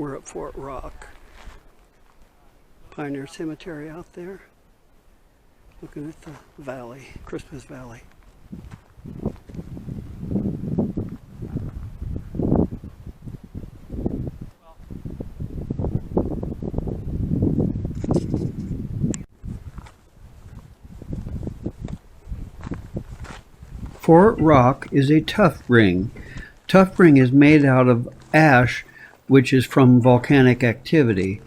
We're at Fort Rock. Pioneer Cemetery out there. Looking at the valley, Christmas Valley. Fort Rock is a tuff ring. Tuff ring is made out of ash, which is from volcanic activity.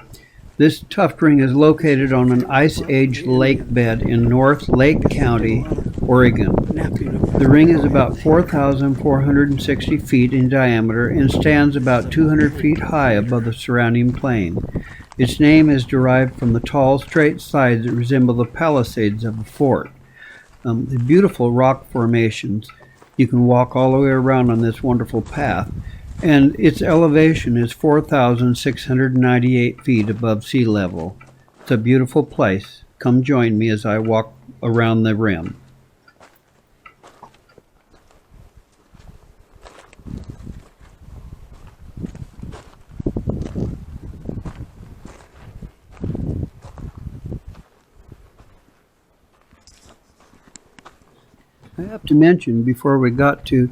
This tuff ring is located on an Ice Age lake bed in North Lake County, Oregon. The ring is about 4,460 feet in diameter and stands about 200 feet high above the surrounding plain. Its name is derived from the tall, straight sides that resemble the palisades of a fort. The beautiful rock formations. You can walk all the way around on this wonderful path, and its elevation is 4,698 feet above sea level. It's a beautiful place. Come join me as I walk around the rim. I have to mention before we got to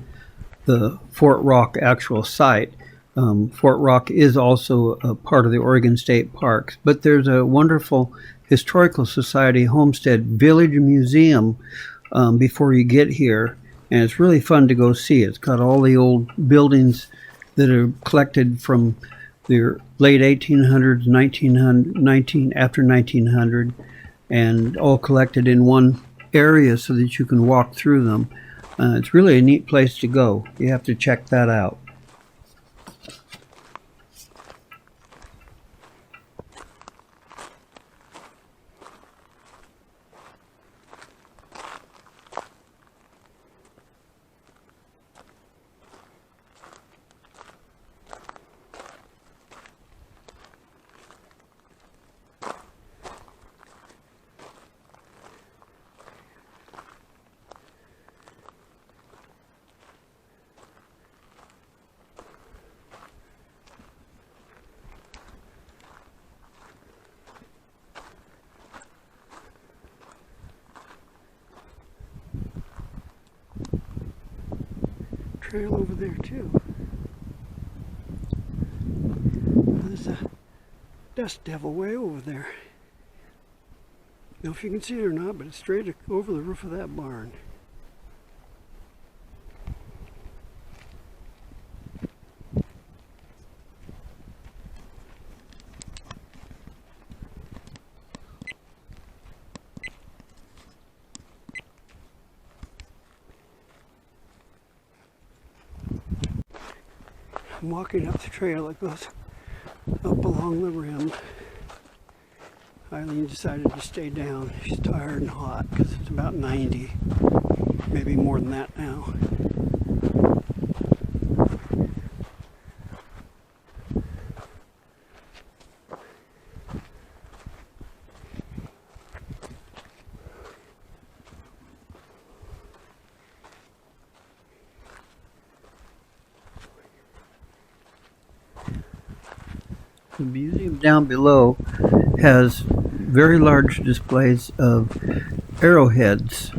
the Fort Rock actual site, Fort Rock is also a part of the Oregon State Parks, but there's a wonderful Historical Society Homestead Village Museum before you get here, and it's really fun to go see. It's got all the old buildings that are collected from the late 1800s, after 1900, and all collected in one area so that you can walk through them. It's really a neat place to go. You have to check that out. Trail over there too. There's a dust devil way over there. I don't know if you can see it or not, but it's straight over the roof of that barn. I'm walking up the trail that goes up along the rim. Eileen decided to stay down. She's tired and hot because it's about 90, maybe more than that now. The museum down below has very large displays of arrowheads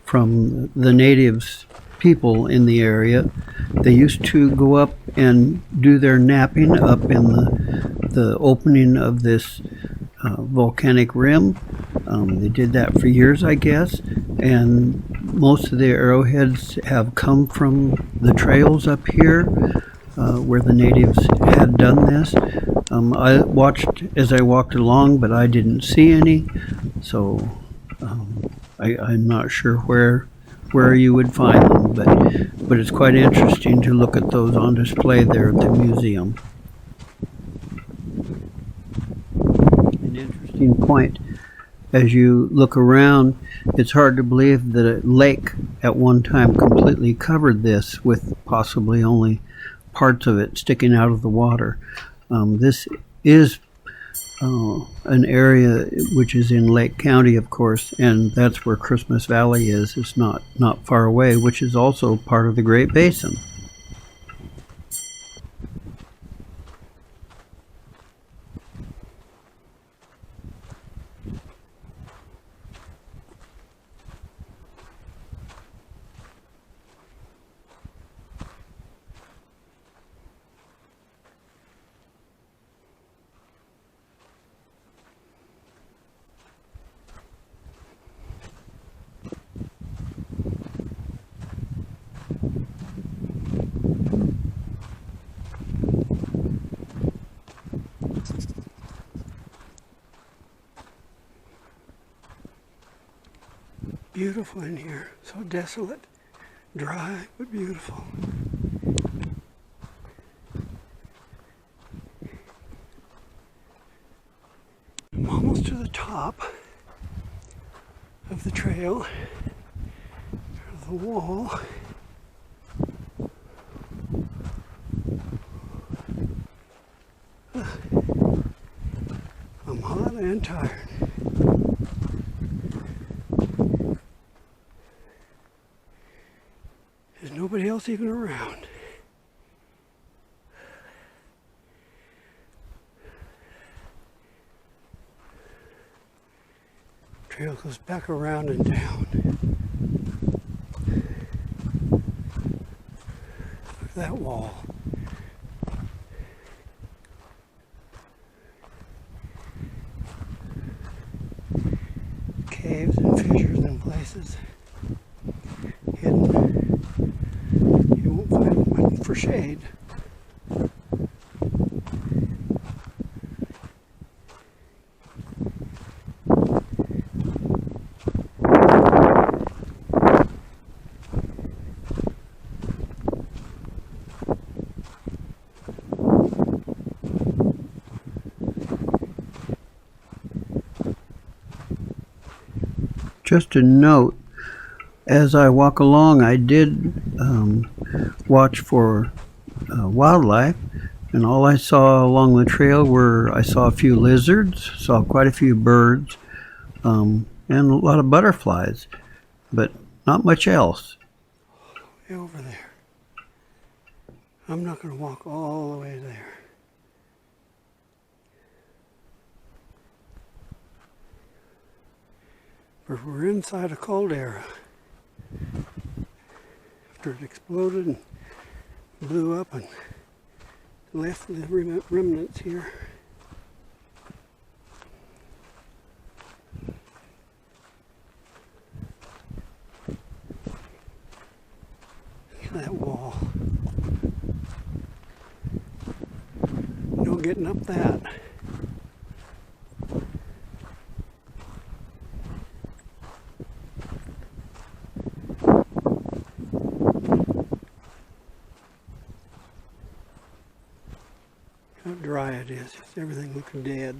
from the natives people in the area. They used to go up and do their napping up in the opening of this volcanic rim. They did that for years, I guess, and most of the arrowheads have come from the trails up here where the natives had done this. I watched as I walked along, but I didn't see any, so I'm not sure where you would find them, but it's quite interesting to look at those on display there at the museum. An interesting point, as you look around, it's hard to believe that a lake at one time completely covered this, with possibly only parts of it sticking out of the water. This is an area which is in Lake County, of course, and that's where Christmas Valley is. It's not far away, which is also part of the Great Basin. Beautiful in here, so desolate, dry, but beautiful. I'm almost to the top of the trail, of the wall. I'm hot and tired. There's nobody else even around. Trail goes back around and down. Look at that wall. Caves and fissures in places. Hidden. You won't find one for shade. Just a note, as I walk along, I did watch for wildlife, and all I saw along the trail I saw a few lizards, saw quite a few birds, and a lot of butterflies, but not much else. Way over there. I'm not going to walk all the way there. But we're inside a caldera. After it exploded and blew up and left the remnants here. Look at that wall. No getting up that. How dry it is. Just everything looks dead.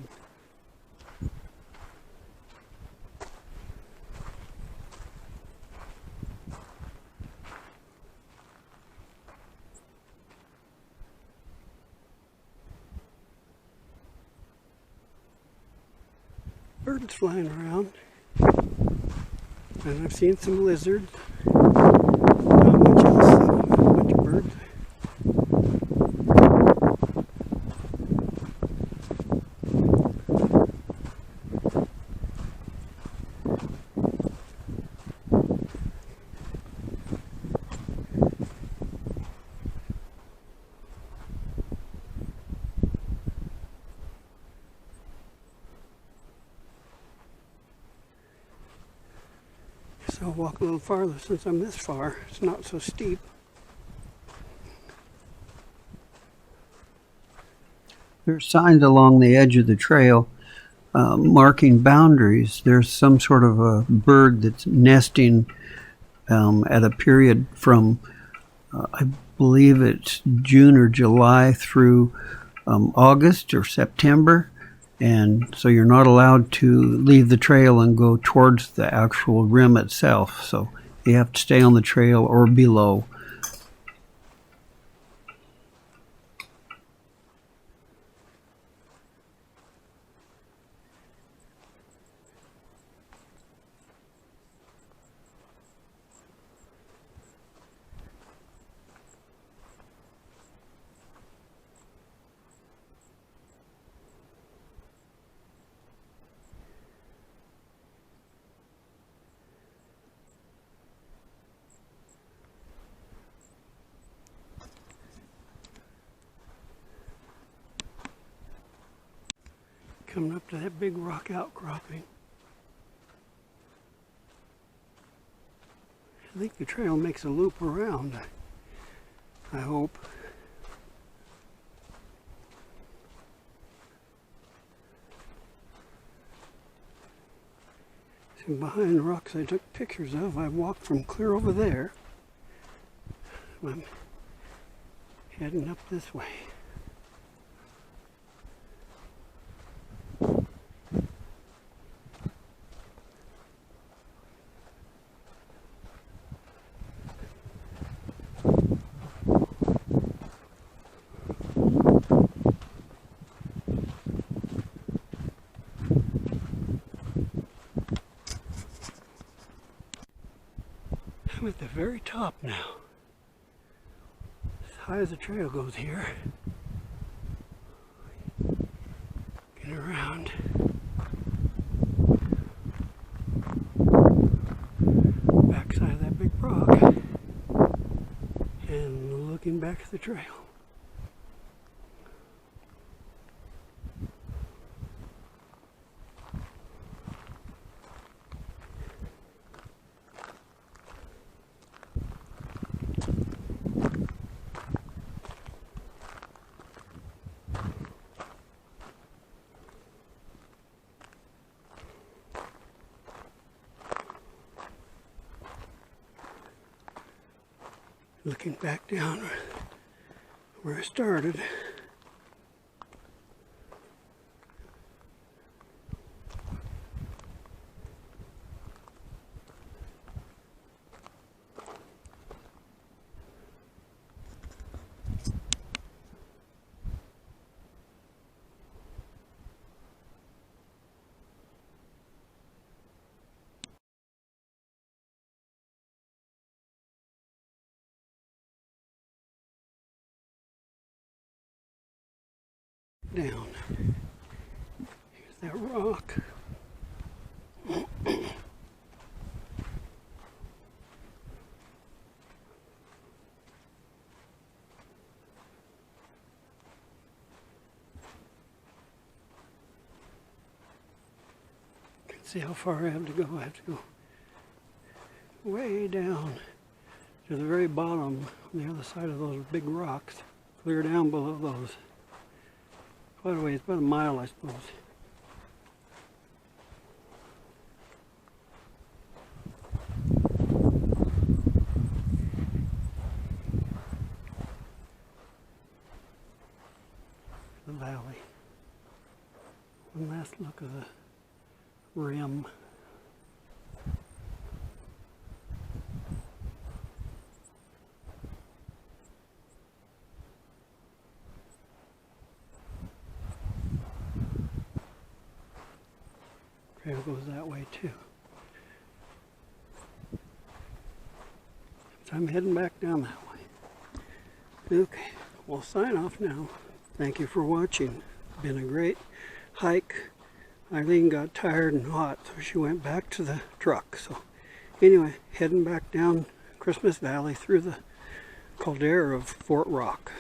Birds flying around. And I've seen some lizards. Not much else. A bunch of birds. So I'll walk a little farther since I'm this far. It's not so steep. There's signs along the edge of the trail marking boundaries. There's some sort of a bird that's nesting at a period from, I believe it's June or July through August or September. And so you're not allowed to leave the trail and go towards the actual rim itself. So you have to stay on the trail or below. Coming up to that big rock outcropping. I think the trail makes a loop around, I hope. And behind the rocks I took pictures of, I walked from clear over there. I'm heading up this way. I'm at the very top now. As high as the trail goes here. Get around. Backside of that big rock. And looking back at the trail. Looking back down where I started. Down. Here's that rock. See how far I have to go. I have to go way down to the very bottom on the other side of those big rocks, clear down below those. Quite a way, it's about a mile, I suppose. The valley. One last look of the rim. Trail goes that way too. So I'm heading back down that way. Okay, we'll sign off now. Thank you for watching. It's been a great hike. Eileen got tired and hot, so she went back to the truck. So anyway, heading back down Christmas Valley through the caldera of Fort Rock.